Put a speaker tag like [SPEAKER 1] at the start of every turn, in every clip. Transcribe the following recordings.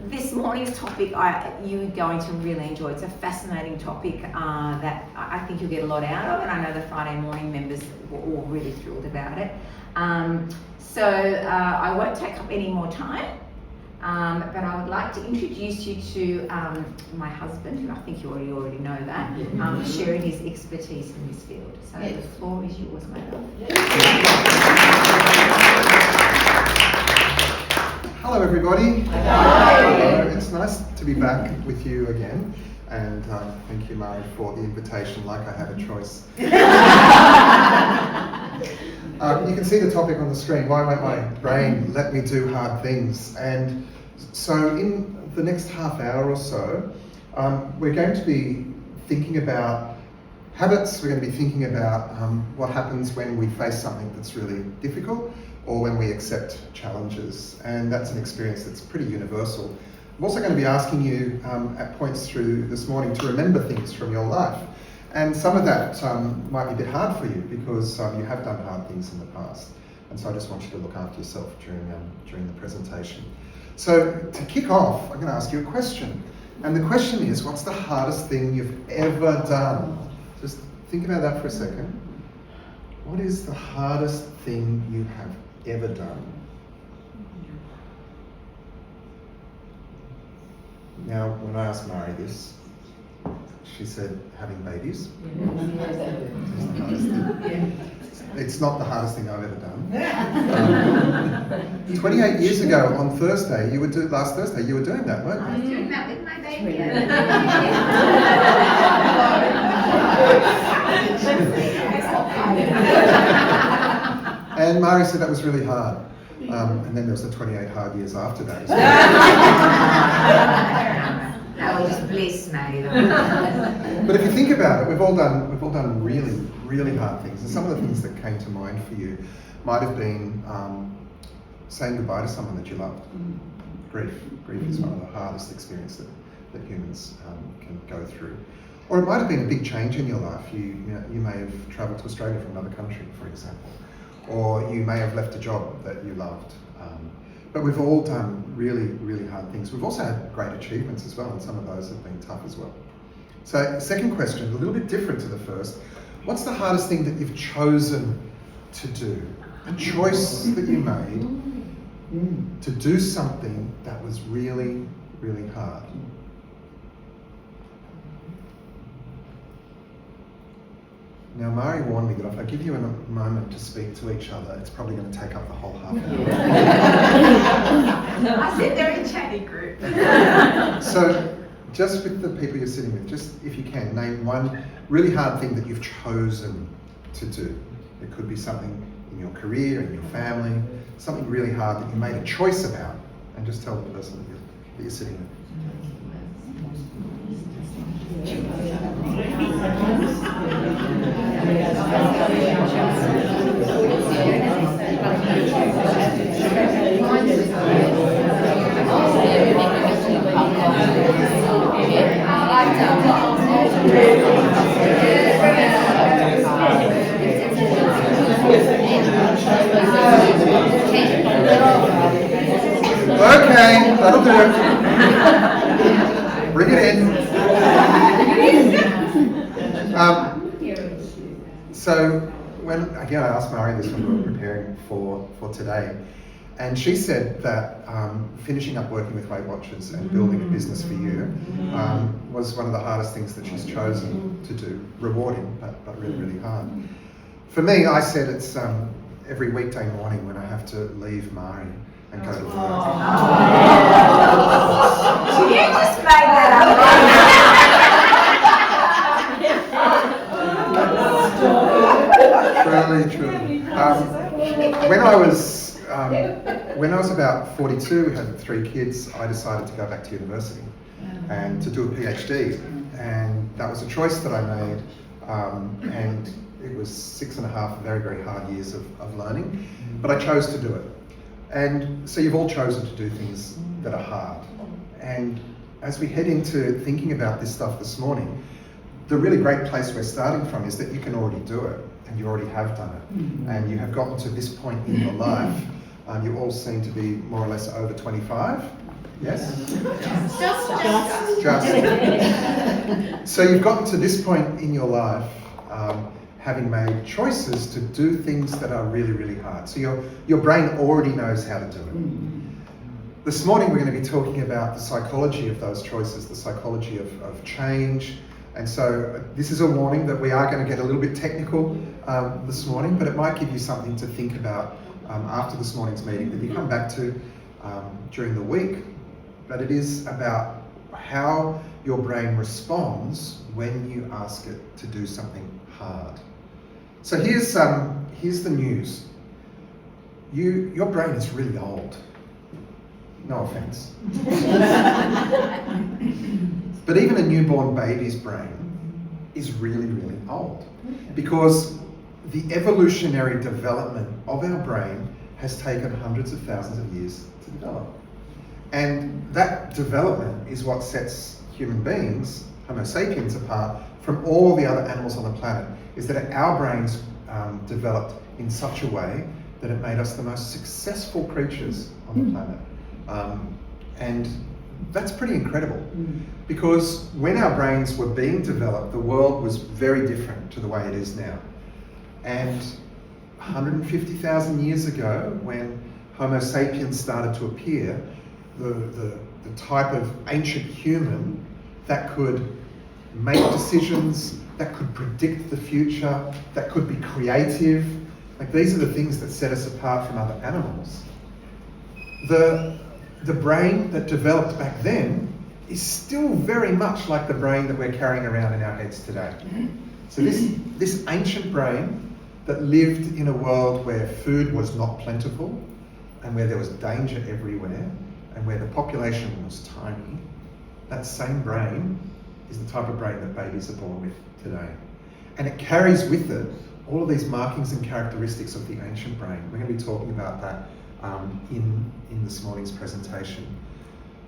[SPEAKER 1] This morning's topic, you're going to really enjoy. It's a fascinating topic that I think you'll get a lot out of, and I know the Friday morning members were all really thrilled about it. So I won't take up any more time, but I would like to introduce you to my husband, who I think you already know that, sharing his expertise in this field. So the floor is yours, my love.
[SPEAKER 2] Hello everybody. Hello. It's nice to be back with you again, and thank you, Mari, for the invitation, like I have a choice. You can see the topic on the screen, why won't my brain let me do hard things? And so in the next half hour or so, we're going to be thinking about habits. We're going to be thinking about what happens when we face something that's really difficult, or when we accept challenges, and that's an experience that's pretty universal. I'm also going to be asking you at points through this morning to remember things from your life, and some of that might be a bit hard for you because you have done hard things in the past, and so I just want you to look after yourself during the presentation. So to kick off, I'm going to ask you a question, and the question is, what's the hardest thing you've ever done? Just think about that for a second. What is the hardest thing you have ever done? Now, when I asked Mari this, she said having babies. It's not the hardest thing I've ever done. 28 years ago on Thursday, last Thursday, you were doing that, weren't you?
[SPEAKER 1] I was doing that with my baby.
[SPEAKER 2] And Mari said that was really hard. And then there was the 28 hard years after that as well.
[SPEAKER 1] That was just bliss, mate.
[SPEAKER 2] But if you think about it, we've all done really, really hard things. And some of the things that came to mind for you might have been saying goodbye to someone that you loved. Grief is one of the hardest experiences that humans can go through. Or it might have been a big change in your life. You may have travelled to Australia from another country, for example. Or you may have left a job that you loved. But we've all done really, really hard things. We've also had great achievements as well, and some of those have been tough as well. So, second question, a little bit different to the first. What's the hardest thing that you've chosen to do? A choice that you made to do something that was really, really hard. Now, Mari warned me that if I give you a moment to speak to each other, it's probably going to take up the whole half hour.
[SPEAKER 1] I said they're a chatty group.
[SPEAKER 2] So, just with the people you're sitting with, just if you can, name one really hard thing that you've chosen to do. It could be something in your career, in your family, something really hard that you made a choice about, and just tell the person that you're sitting with. Okay, that'll do it. Bring it in. So when I asked Mari this when we were preparing for today, and she said that finishing up working with Weight Watchers and building a business for you was one of the hardest things that she's chosen to do. Rewarding, but really, really hard. For me, I said it's every weekday morning when I have to leave Mari and go to work.
[SPEAKER 1] You just made that
[SPEAKER 2] Truly. When I was about 42, we had 3 kids, I decided to go back to university and to do a PhD. And that was a choice that I made. And it was 6.5 very, very hard years of learning, but I chose to do it. And so you've all chosen to do things that are hard. And as we head into thinking about this stuff this morning, the really great place we're starting from is that you can already do it, and you already have done it, and you have gotten to this point in your life. You all seem to be more or less over 25. Yes?
[SPEAKER 3] Just.
[SPEAKER 2] So you've gotten to this point in your life having made choices to do things that are really, really hard. So your brain already knows how to do it. This morning we're going to be talking about the psychology of those choices, the psychology of change. And so this is a warning that we are going to get a little bit technical this morning, but it might give you something to think about after this morning's meeting that you come back to during the week. But it is about how your brain responds when you ask it to do something hard. So here's the news. Your brain is really old. No offense. But even a newborn baby's brain is really, really old, because the evolutionary development of our brain has taken hundreds of thousands of years to develop. And that development is what sets human beings, Homo sapiens, apart from all the other animals on the planet, is that our brains developed in such a way that it made us the most successful creatures on the planet. And that's pretty incredible, because when our brains were being developed, the world was very different to the way it is now. And 150,000 years ago, when Homo sapiens started to appear, the type of ancient human that could make decisions, that could predict the future, that could be creative, like these are the things that set us apart from other animals. The brain that developed back then is still very much like the brain that we're carrying around in our heads today. So this ancient brain that lived in a world where food was not plentiful and where there was danger everywhere and where the population was tiny, that same brain is the type of brain that babies are born with today. And it carries with it all of these markings and characteristics of the ancient brain. We're going to be talking about that in this morning's presentation.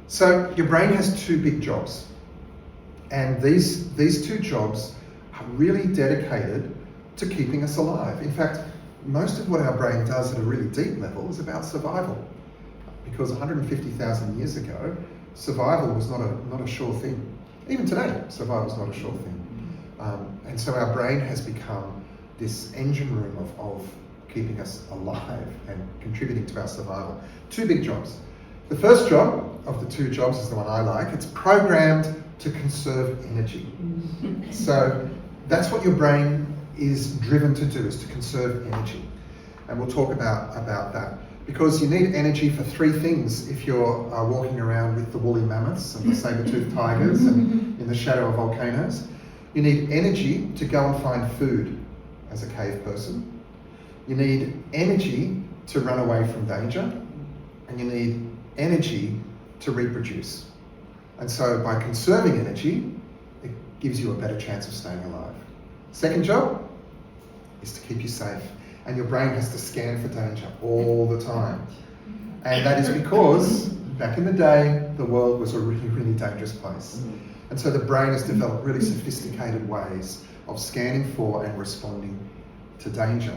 [SPEAKER 2] So your brain has two big jobs, and these two jobs are really dedicated to keeping us alive. In fact, most of what our brain does at a really deep level is about survival, because 150,000 years ago, survival was not a sure thing. Even today, survival is not a sure thing. And so our brain has become this engine room of keeping us alive and contributing to our survival. Two big jobs. The first job of the two jobs is the one I like. It's programmed to conserve energy. So that's what your brain is driven to do, is to conserve energy. And we'll talk about that. Because you need energy for three things if you're walking around with the woolly mammoths and the saber-toothed tigers and in the shadow of volcanoes. You need energy to go and find food as a cave person. You need energy to run away from danger. And you need energy to reproduce. And so by conserving energy, it gives you a better chance of staying alive. Second job is to keep you safe. And your brain has to scan for danger all the time. And that is because back in the day, the world was a really, really dangerous place. And so the brain has developed really sophisticated ways of scanning for and responding to danger.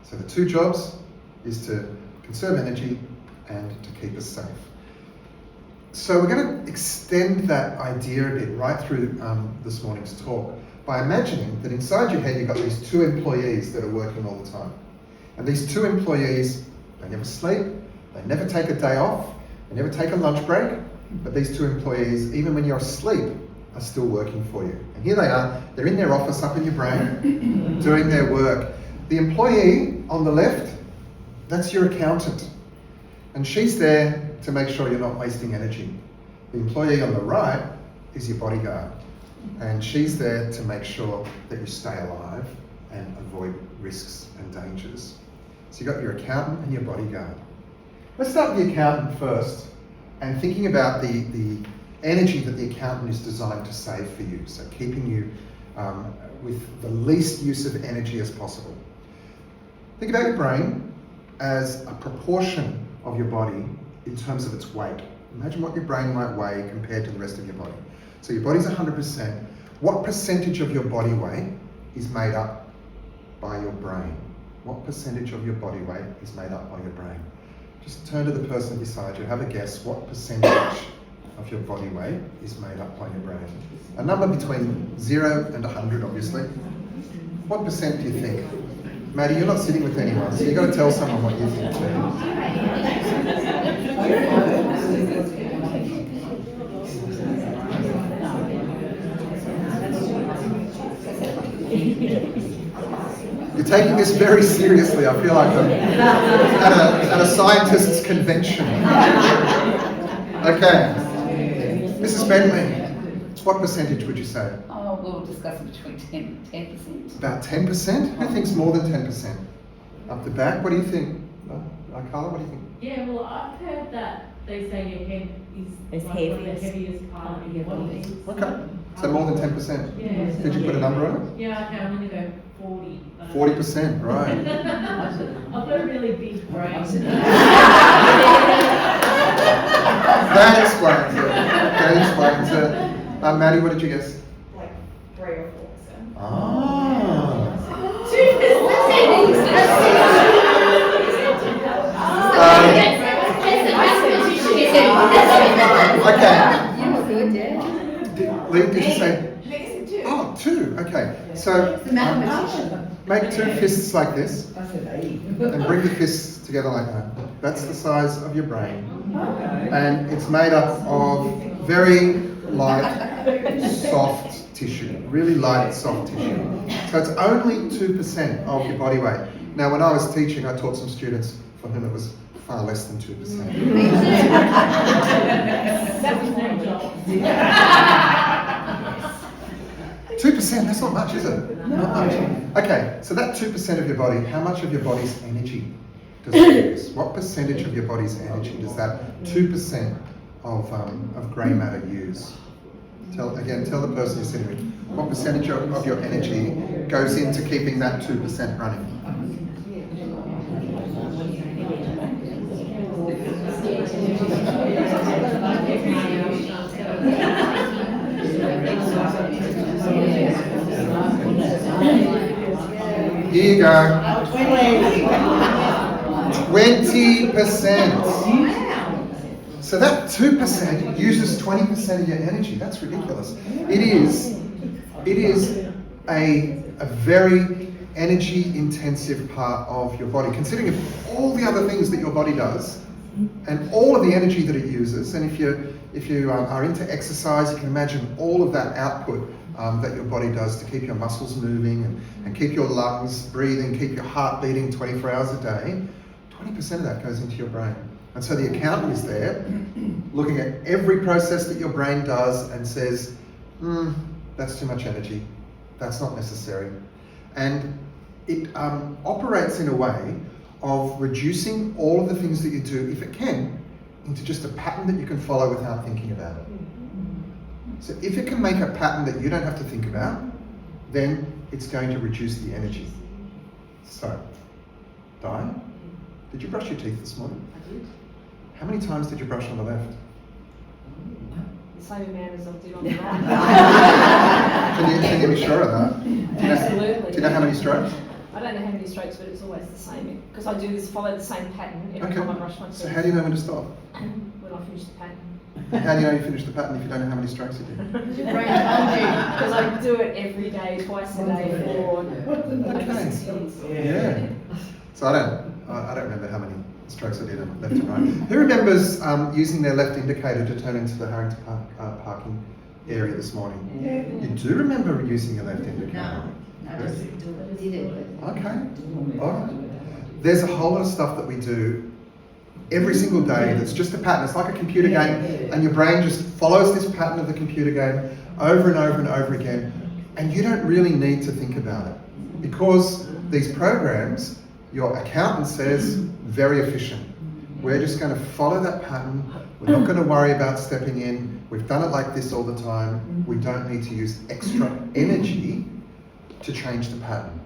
[SPEAKER 2] So the two jobs is to conserve energy and to keep us safe. So we're going to extend that idea a bit right through this morning's talk by imagining that inside your head you've got these two employees that are working all the time. And these two employees, they never sleep, they never take a day off, they never take a lunch break, but these two employees, even when you're asleep, are still working for you. And here they are, they're in their office up in your brain, doing their work. The employee on the left, that's your accountant. And she's there to make sure you're not wasting energy. The employee on the right is your bodyguard. And she's there to make sure that you stay alive and avoid risks and dangers. So you've got your accountant and your bodyguard. Let's start with the accountant first, and thinking about the energy that the accountant is designed to save for you. So keeping you with the least use of energy as possible. Think about your brain as a proportion of your body in terms of its weight. Imagine what your brain might weigh compared to the rest of your body. So your body's 100%. What percentage of your body weight is made up by your brain? What percentage of your body weight is made up by your brain? Just turn to the person beside you, have a guess. What percentage of your body weight is made up by your brain. A number between 0 and 100, obviously. What percent do you think? Maddie, you're not sitting with anyone, so you've got to tell someone what you think too. You're taking this very seriously. I feel like I'm at a scientist's convention. Okay. Mrs. Bentley, what percentage would you say?
[SPEAKER 3] Oh, we'll discuss it between 10%.
[SPEAKER 2] About 10%? Who thinks more than 10%? Up the back, what do you think? Carla, what do you think?
[SPEAKER 4] Yeah, well, I've heard that they say your head is like one of the heaviest part of your body.
[SPEAKER 2] Okay, so more than 10%.
[SPEAKER 4] Yeah.
[SPEAKER 2] Did you put a number on it?
[SPEAKER 4] Yeah, okay, I'm going to go 40.
[SPEAKER 2] 40%, right.
[SPEAKER 4] I've got a really big brain.
[SPEAKER 2] That explains it. That explains it. Maddie, what did you guess?
[SPEAKER 4] Like 3 or 4%.
[SPEAKER 2] Ah.
[SPEAKER 4] 2%.
[SPEAKER 2] Okay.
[SPEAKER 1] You were good, yeah.
[SPEAKER 2] Lee, did you say? Oh, 2. Okay. So make 2 fists like this, and bring the fists together like that. That's the size of your brain, and it's made up of very light, soft tissue. Really light, soft tissue. So it's only 2% of your body weight. Now, when I was teaching, I taught some students for whom it was far less than 2%. 2%, that's not much, is it? Not much. Okay, so that 2% of your body, how much of your body's energy does it use? What percentage of your body's energy does that 2% of grey matter use? Tell the person you're sitting with, what percentage of your energy goes into keeping that 2% running? Here you go. 20%. So that 2% uses 20% of your energy. That's ridiculous. It is a very energy intensive part of your body. Considering if all the other things that your body does and all of the energy that it uses, and if you are into exercise, you can imagine all of that output that your body does to keep your muscles moving and keep your lungs breathing, keep your heart beating 24 hours a day. 20% of that goes into your brain. And so the accountant is there looking at every process that your brain does and says, that's too much energy, that's not necessary. And it operates in a way of reducing all of the things that you do, if it can, into just a pattern that you can follow without thinking about it. So if it can make a pattern that you don't have to think about, then it's going to reduce the energy. So, Di, did you brush your teeth this morning?
[SPEAKER 3] I did.
[SPEAKER 2] How many times did you brush on the left?
[SPEAKER 3] The same amount as I did on the right.
[SPEAKER 2] Can you be sure of that?
[SPEAKER 3] Absolutely.
[SPEAKER 2] Do you know how many strokes?
[SPEAKER 3] I don't know how many strokes, but it's always the same. Because I follow the same pattern every time I brush my teeth.
[SPEAKER 2] So how do you know when to stop?
[SPEAKER 3] When I finish the pattern.
[SPEAKER 2] How do you know you finished the pattern if you don't know how many strokes you did?
[SPEAKER 3] Because I do it every day, twice a day for over 6 years.
[SPEAKER 2] Yeah. So I don't remember how many strokes I did left and right. Who remembers using their left indicator to turn into the Harrington Park parking area this morning? You do remember using your left indicator?
[SPEAKER 1] No, did it.
[SPEAKER 2] Okay. All right. There's a whole lot of stuff that we do every single day that's just a pattern. It's like a computer game, and your brain just follows this pattern of the computer game over and over and over again, and you don't really need to think about it. Because these programs, your accountant says, very efficient. We're just going to follow that pattern. We're not going to worry about stepping in. We've done it like this all the time. We don't need to use extra energy to change the pattern.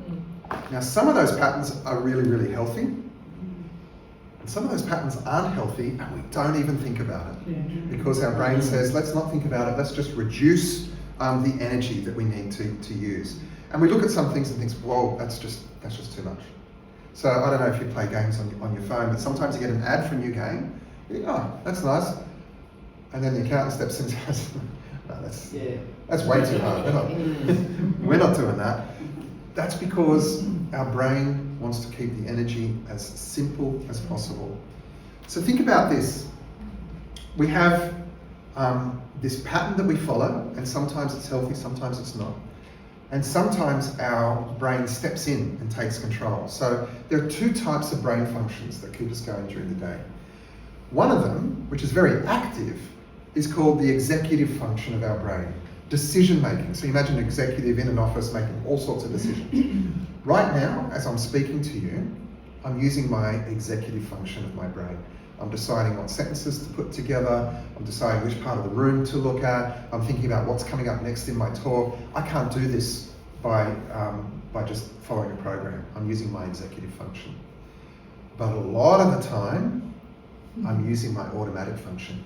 [SPEAKER 2] Now, some of those patterns are really, really healthy. And some of those patterns aren't healthy, and we don't even think about it. Because our brain says, let's not think about it. Let's just reduce the energy that we need to use. And we look at some things and think, whoa, that's just too much. So I don't know if you play games on your phone, but sometimes you get an ad for a new game. You think, oh, that's nice. And then the accountant steps in and says, no, that's way too hard. We're not doing that. That's because our brain wants to keep the energy as simple as possible. So think about this. We have this pattern that we follow, and sometimes it's healthy, sometimes it's not. And sometimes our brain steps in and takes control. So there are two types of brain functions that keep us going during the day. One of them, which is very active, is called the executive function of our brain. Decision making. So you imagine an executive in an office making all sorts of decisions. Right now, as I'm speaking to you, I'm using my executive function of my brain. I'm deciding what sentences to put together, I'm deciding which part of the room to look at, I'm thinking about what's coming up next in my talk. I can't do this by just following a program. I'm using my executive function. But a lot of the time, I'm using my automatic function.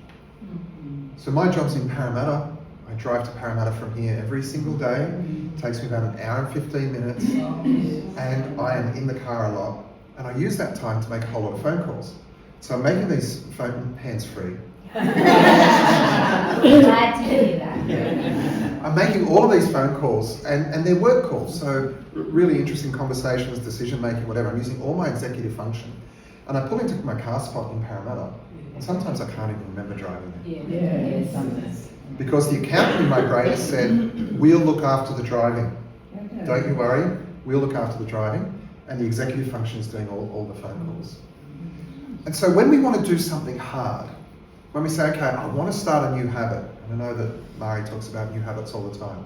[SPEAKER 2] So my job's in Parramatta. I drive to Parramatta from here every single day. It takes me about an hour and 15 minutes. And I am in the car a lot. And I use that time to make a whole lot of phone calls. So I'm making these phone hands-free.
[SPEAKER 1] Glad to hear that.
[SPEAKER 2] I'm making all of these phone calls, and they're work calls, so really interesting conversations, decision-making, whatever. I'm using all my executive function. And I pull into my car spot in Parramatta, and sometimes I can't even remember driving there.
[SPEAKER 3] Sometimes.
[SPEAKER 2] Because the accountant in my brain has said, we'll look after the driving. Don't you worry, we'll look after the driving. And the executive function is doing all the phone calls. And so when we want to do something hard, when we say, okay, I want to start a new habit, and I know that Mari talks about new habits all the time.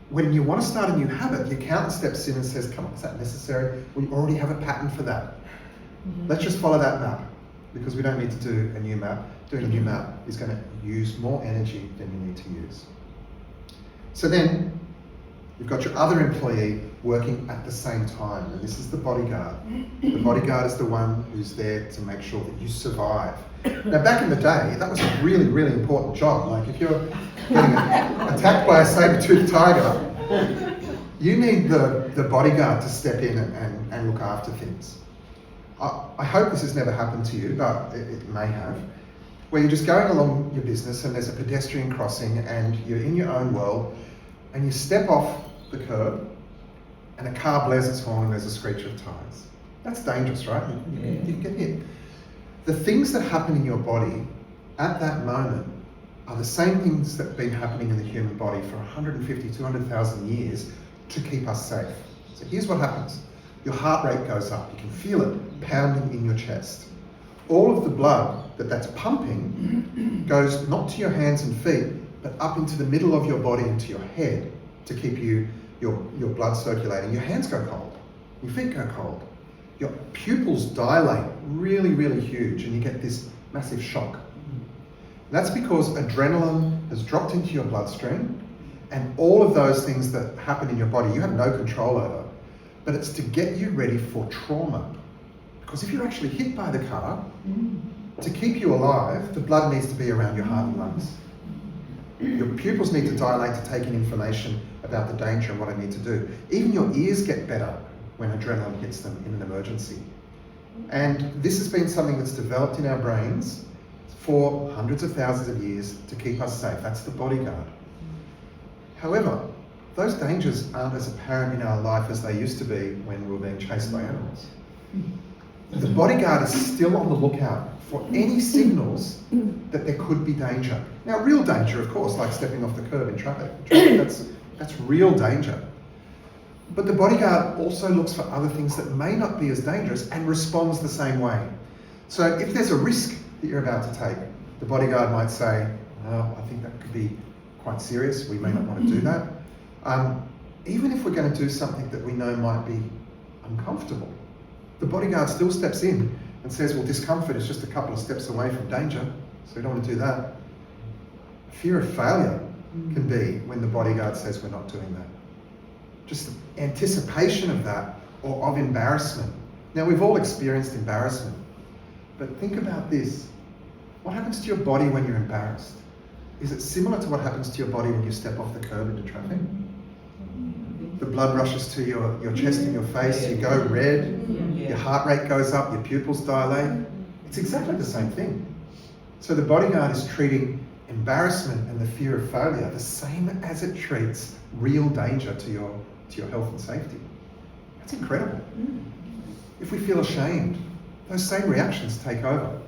[SPEAKER 2] When you want to start a new habit, the accountant steps in and says, come on, is that necessary? We already have a pattern for that. Let's just follow that map, because we don't need to do a new map. Doing a new map is going to use more energy than you need to use. So then, you've got your other employee working at the same time, and this is the bodyguard. The bodyguard is the one who's there to make sure that you survive. Now, back in the day, that was a really, really important job. Like, if you're getting attacked by a saber-toothed tiger, you need the bodyguard to step in and look after things. I hope this has never happened to you, but it may have, where you're just going along your business and there's a pedestrian crossing and you're in your own world and you step off the curb and a car blares its horn and there's a screech of tires. That's dangerous, right? You can get hit. The things that happen in your body at that moment are the same things that have been happening in the human body for 150, 200,000 years to keep us safe. So here's what happens. Your heart rate goes up. You can feel it pounding in your chest. All of the blood that's pumping goes not to your hands and feet, but up into the middle of your body, into your head, to keep your blood circulating. Your hands go cold. Your feet go cold. Your pupils dilate really, really huge, and you get this massive shock. That's because adrenaline has dropped into your bloodstream, and all of those things that happen in your body, you have no control over. But it's to get you ready for trauma. Because if you're actually hit by the car, to keep you alive, the blood needs to be around your heart and lungs. Your pupils need to dilate to take in information about the danger and what I need to do. Even your ears get better when adrenaline hits them in an emergency. And this has been something that's developed in our brains for hundreds of thousands of years to keep us safe. That's the bodyguard. However, those dangers aren't as apparent in our life as they used to be when we were being chased by animals. The bodyguard is still on the lookout for any signals that there could be danger. Now, real danger, of course, like stepping off the curb in traffic. That's real danger. But the bodyguard also looks for other things that may not be as dangerous and responds the same way. So if there's a risk that you're about to take, the bodyguard might say, I think that could be quite serious. We may not want to do that. Even if we're going to do something that we know might be uncomfortable, the bodyguard still steps in and says, well, discomfort is just a couple of steps away from danger, so we don't want to do that. Fear of failure can be when the bodyguard says we're not doing that. Just the anticipation of that, or of embarrassment. Now, we've all experienced embarrassment, but think about this. What happens to your body when you're embarrassed? Is it similar to what happens to your body when you step off the curb into traffic? The blood rushes to your chest and your face, you go red, your heart rate goes up, your pupils dilate. It's exactly the same thing. So the bodyguard is treating embarrassment and the fear of failure the same as it treats real danger to your health and safety. That's incredible. If we feel ashamed, those same reactions take over.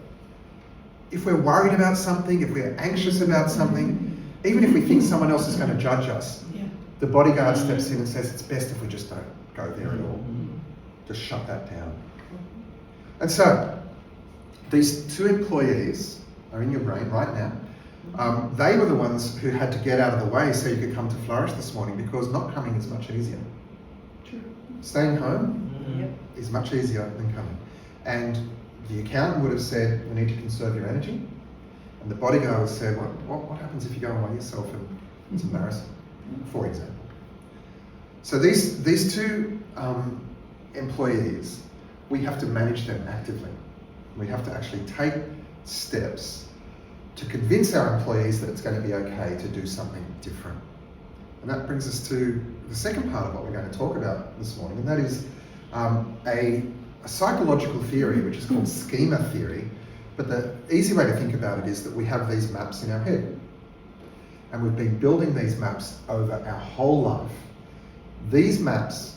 [SPEAKER 2] If we're worried about something, if we're anxious about something, even if we think someone else is going to judge us, the bodyguard steps in and says it's best if we just don't go there at all. Just shut that down. And so, these two employees are in your brain right now. They were the ones who had to get out of the way so you could come to Flourish this morning, because not coming is much easier. Staying home is much easier than coming. And the accountant would have said, we need to conserve your energy. And the bodyguard would have said, what happens if you go away yourself and it's embarrassing, for example. So these two employees, we have to manage them actively. We have to actually take steps to convince our employees that it's going to be okay to do something different. And that brings us to the second part of what we're going to talk about this morning, and that is a psychological theory which is called schema theory. But the easy way to think about it is that we have these maps in our head, and we've been building these maps over our whole life. These maps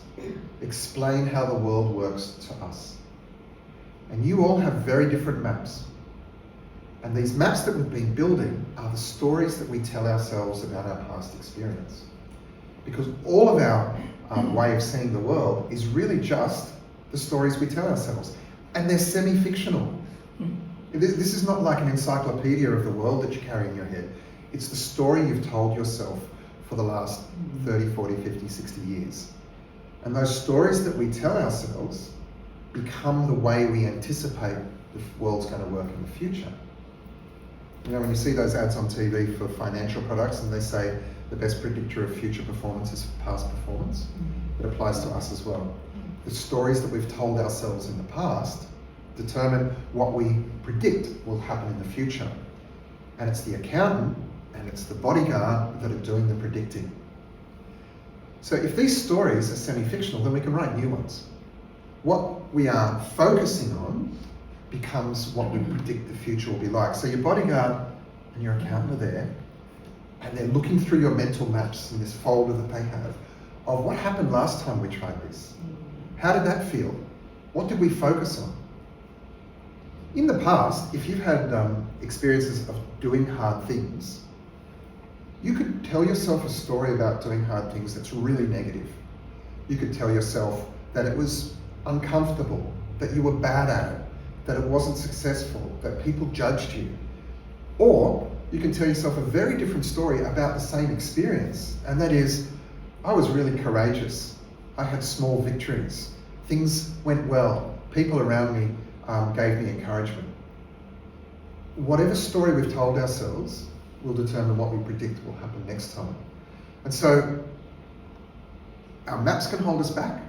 [SPEAKER 2] explain how the world works to us. And you all have very different maps. And these maps that we've been building are the stories that we tell ourselves about our past experience. Because all of our way of seeing the world is really just the stories we tell ourselves. And they're semi-fictional. This is not like an encyclopedia of the world that you carry in your head. It's the story you've told yourself for the last 30, 40, 50, 60 years. And those stories that we tell ourselves become the way we anticipate the world's going to work in the future. You know, when you see those ads on TV for financial products and they say the best predictor of future performance is past performance, it applies to us as well. The stories that we've told ourselves in the past determine what we predict will happen in the future. And it's the accountant and it's the bodyguard that are doing the predicting. So if these stories are semi-fictional, then we can write new ones. What we are focusing on becomes what we predict the future will be like. So your bodyguard and your accountant are there, and they're looking through your mental maps in this folder that they have of what happened last time we tried this. How did that feel? What did we focus on? In the past, if you've had experiences of doing hard things, you could tell yourself a story about doing hard things that's really negative. You could tell yourself that it was uncomfortable, that you were bad at it, that it wasn't successful, that people judged you. Or you can tell yourself a very different story about the same experience, and that is, I was really courageous. I had small victories. Things went well. People around me gave me encouragement. Whatever story we've told ourselves will determine what we predict will happen next time. And so our maps can hold us back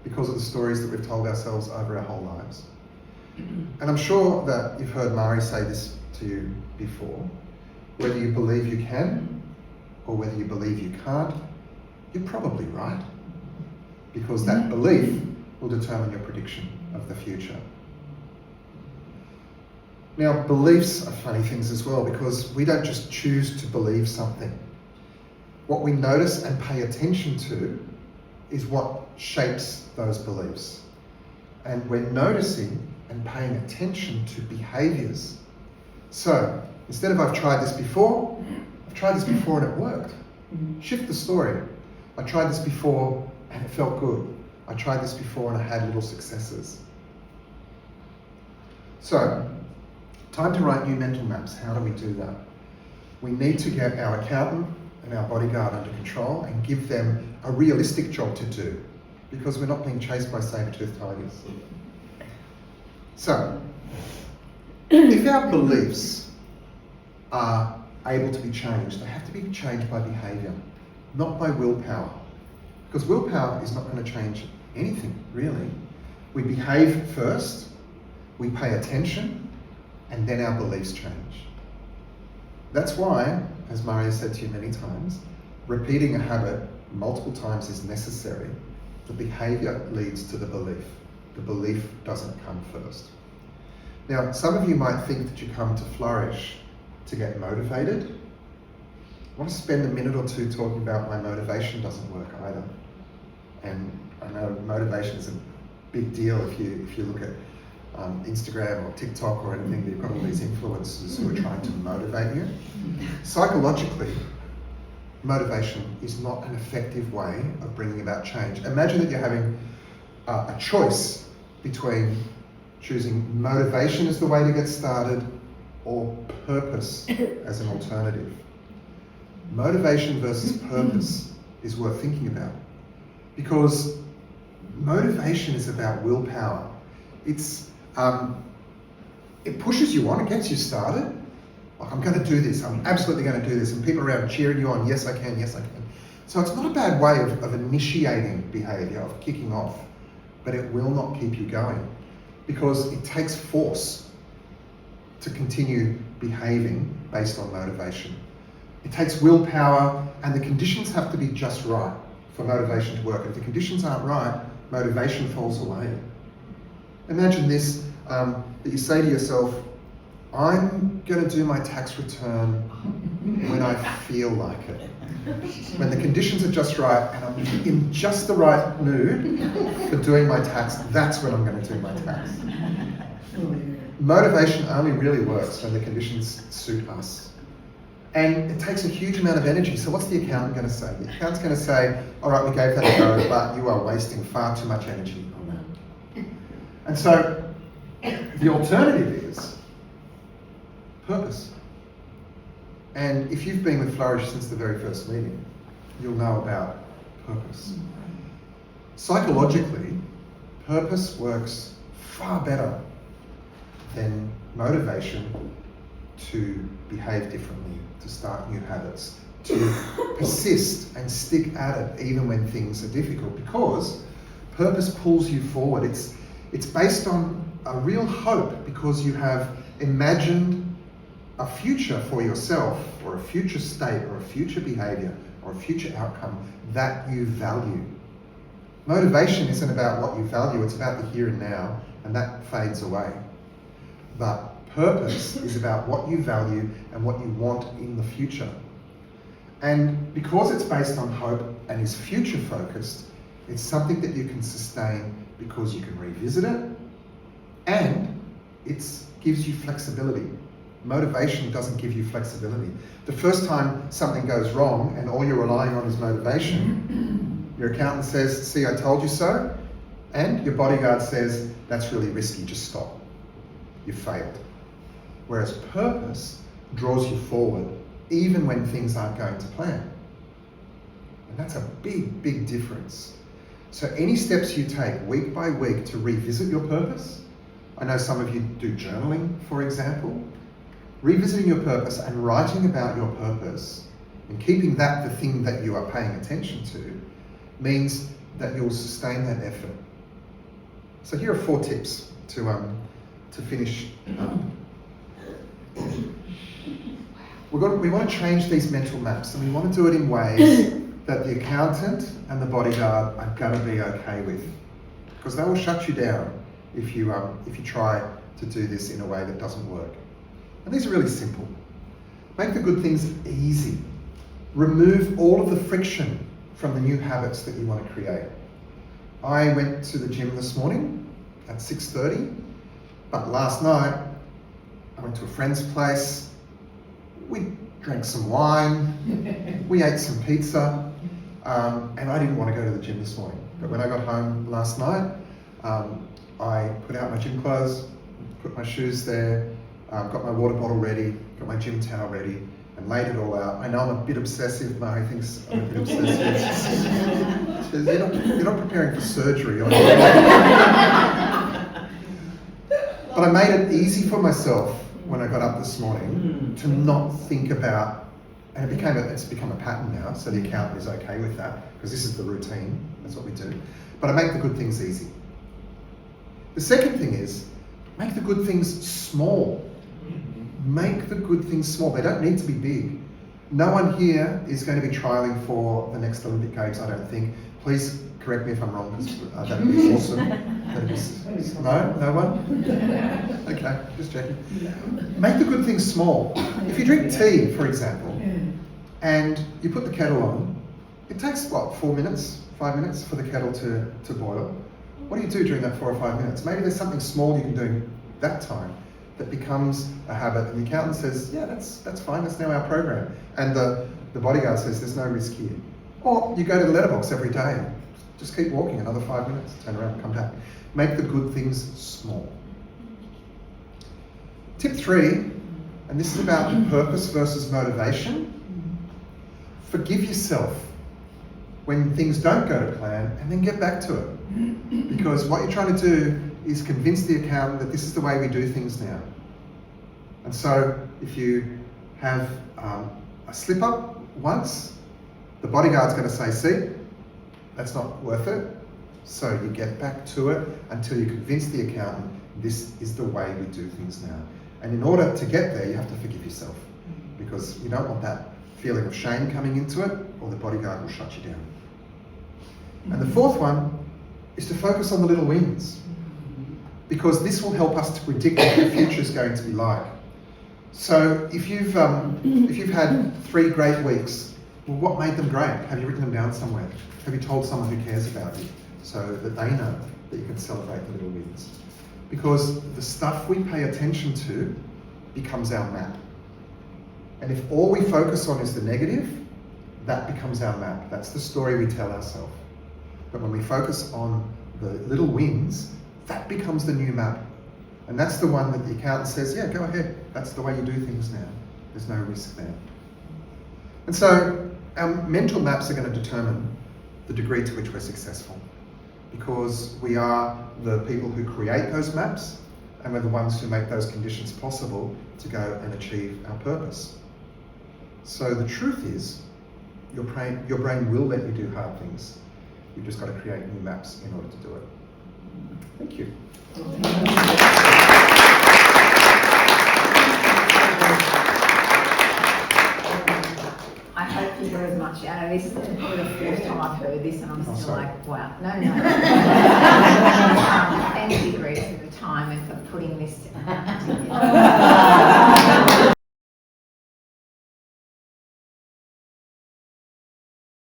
[SPEAKER 2] because of the stories that we've told ourselves over our whole lives. And I'm sure that you've heard Mari say this to you before. Whether you believe you can or whether you believe you can't, you're probably right. Because that belief will determine your prediction of the future. Now, beliefs are funny things as well, because we don't just choose to believe something. What we notice and pay attention to is what shapes those beliefs. And we're noticing and paying attention to behaviours. So, instead of I've tried this before and it worked. Shift the story. I tried this before and it felt good. I tried this before and I had little successes. So, time to write new mental maps. How do we do that? We need to get our accountant and our bodyguard under control and give them a realistic job to do, because we're not being chased by saber-toothed tigers. So, if our beliefs are able to be changed, they have to be changed by behaviour, not by willpower. Because willpower is not going to change anything, really. We behave first, we pay attention, and then our beliefs change. That's why, as Maria said to you many times, repeating a habit multiple times is necessary. The behaviour leads to the belief. The belief doesn't come first. Now, some of you might think that you come to Flourish to get motivated. I want to spend a minute or two talking about why motivation doesn't work either. And I know motivation is a big deal if you look at Instagram or TikTok or anything. You've got all these influencers who are trying to motivate you. Psychologically, motivation is not an effective way of bringing about change. Imagine that you're having a choice between choosing motivation as the way to get started or purpose as an alternative. Motivation versus purpose is worth thinking about, because motivation is about willpower. It pushes you on, it gets you started. Like, I'm going to do this, I'm absolutely going to do this, and people around cheering you on, yes I can, yes I can. So it's not a bad way of initiating behaviour, of kicking off, but it will not keep you going, because it takes force to continue behaving based on motivation. It takes willpower, and the conditions have to be just right for motivation to work. If the conditions aren't right, motivation falls away. Imagine this, that you say to yourself, I'm going to do my tax return when I feel like it. When the conditions are just right and I'm in just the right mood for doing my tax, that's when I'm going to do my tax. Motivation only really works when the conditions suit us. And it takes a huge amount of energy. So what's the accountant going to say? The accountant's going to say, all right, we gave that a go, but you are wasting far too much energy on that. And so the alternative is purpose. And if you've been with Flourish since the very first meeting, you'll know about purpose. Psychologically, purpose works far better than motivation to behave differently, to start new habits, to persist and stick at it even when things are difficult, because purpose pulls you forward. It's based on a real hope, because you have imagined a future for yourself, or a future state, or a future behaviour, or a future outcome that you value. Motivation isn't about what you value, it's about the here and now, and that fades away. But purpose is about what you value and what you want in the future. And because it's based on hope and is future focused, it's something that you can sustain because you can revisit it, and it gives you flexibility. Motivation doesn't give you flexibility. The first time something goes wrong and all you're relying on is motivation, your accountant says, see, I told you so, and your bodyguard says, that's really risky, just stop. You failed. Whereas purpose draws you forward, even when things aren't going to plan. And that's a big, big difference. So any steps you take week by week to revisit your purpose, I know some of you do journaling, for example, revisiting your purpose and writing about your purpose and keeping that the thing that you are paying attention to means that you'll sustain that effort. So here are 4 tips to finish up. We want to change these mental maps, and we want to do it in ways that the accountant and the bodyguard are going to be okay with, because they will shut you down if you try to do this in a way that doesn't work. And these are really simple. Make the good things easy. Remove all of the friction from the new habits that you want to create. I went to the gym this morning at 6:30, but last night I went to a friend's place. We drank some wine, we ate some pizza, and I didn't want to go to the gym this morning. But when I got home last night, I put out my gym clothes, put my shoes there, got my water bottle ready, got my gym towel ready, and laid it all out. I know I'm a bit obsessive. Murray thinks I'm a bit obsessive. Says, you're not preparing for surgery. But I made it easy for myself when I got up this morning to not think about, and it's become a pattern now, so the accountant is okay with that, because this is the routine, that's what we do. But I make the good things easy. The second thing is, make the good things small. Make the good things small. They don't need to be big. No one here is going to be trialling for the next Olympic Games, I don't think. Please correct me if I'm wrong, because that would be awesome. No one? Okay, just checking. Make the good things small. If you drink tea, for example, and you put the kettle on, it takes what, 4 minutes, 5 minutes for the kettle to boil. What do you do during that 4 or 5 minutes? Maybe there's something small you can do that time that becomes a habit, and the accountant says, yeah, that's fine, that's now our program. And the bodyguard says, there's no risk here. Or you go to the letterbox every day, just keep walking another 5 minutes, turn around, come back. Make the good things small. Tip 3, and this is about purpose versus motivation. Forgive yourself when things don't go to plan, and then get back to it. Because what you're trying to do is convince the accountant that this is the way we do things now. And so if you have a slip up once, the bodyguard's going to say, see, that's not worth it. So you get back to it until you convince the accountant this is the way we do things now. And in order to get there, you have to forgive yourself, because you don't want that feeling of shame coming into it, or the bodyguard will shut you down. And the 4th one is to focus on the little wins, because this will help us to predict what the future is going to be like. So if you've had 3 great weeks, well, what made them great? Have you written them down somewhere? Have you told someone who cares about you so that they know that you can celebrate the little wins? Because the stuff we pay attention to becomes our map. And if all we focus on is the negative, that becomes our map. That's the story we tell ourselves. But when we focus on the little wins, that becomes the new map. And that's the one that the accountant says, yeah, go ahead. That's the way you do things now. There's no risk there. And so our mental maps are going to determine the degree to which we're successful, because we are the people who create those maps, and we're the ones who make those conditions possible to go and achieve our purpose. So the truth is, your brain will let you do hard things. You've just got to create new maps in order to do it. Thank you.
[SPEAKER 1] I hope you got as much out of this. This is probably the 4th time I've heard this, and I'm still like, wow. No. Thank you, Greg, for the time and for putting this together.